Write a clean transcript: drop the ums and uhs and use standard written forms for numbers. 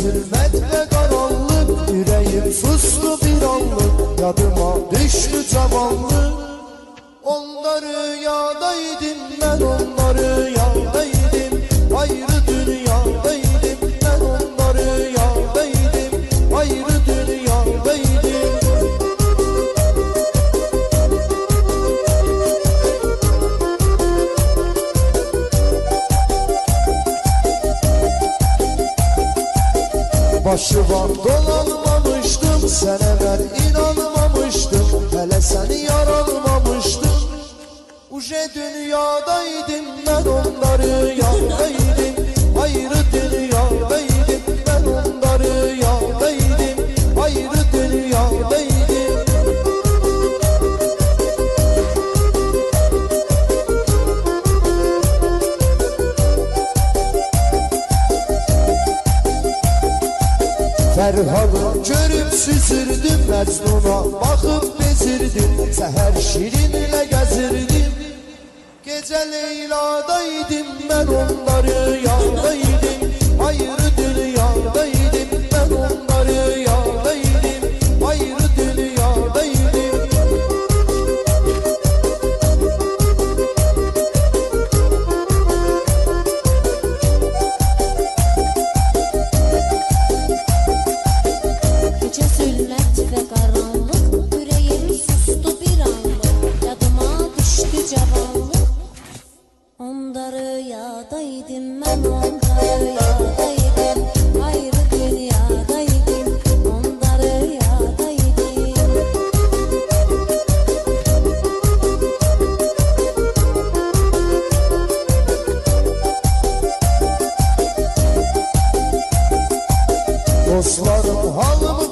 zülmet ve karanlık, yüreğim sustu bir anlık, yadıma düştü zavallı. Onda rüyadaydım ben, onda rüyadaydım, ayrı dünyadaydım ben, onda rüyadaydım, ayrı dünyadaydım. Başıma dolanmamıştım, sen evvel inanmamıştım, hele seni yaranmamıştım. Uje dünyadaydım ben, onda rüyadaydım, ayrı dünyadaydım ben, onda rüyadaydım, ayrı dünyadaydım. Ferhalı görüp süzürdüm, Mecnun'a bakıp bezirdim, seher şirinle gezirdim. Gece Leyla'daydım ben, onda rüyadaydım, ayrı dünyadaydım ben, onda rüyadaydım, ayrı dünyadaydım. Gece zulmet ve karanlık, yüreğim sustu bir anlık, yadıma düştü cavanlık. Onda rüyadaydım ben, onda rüyadaydım, ayrı dünyadaydım, onda rüyadaydım. Dostlarım halımı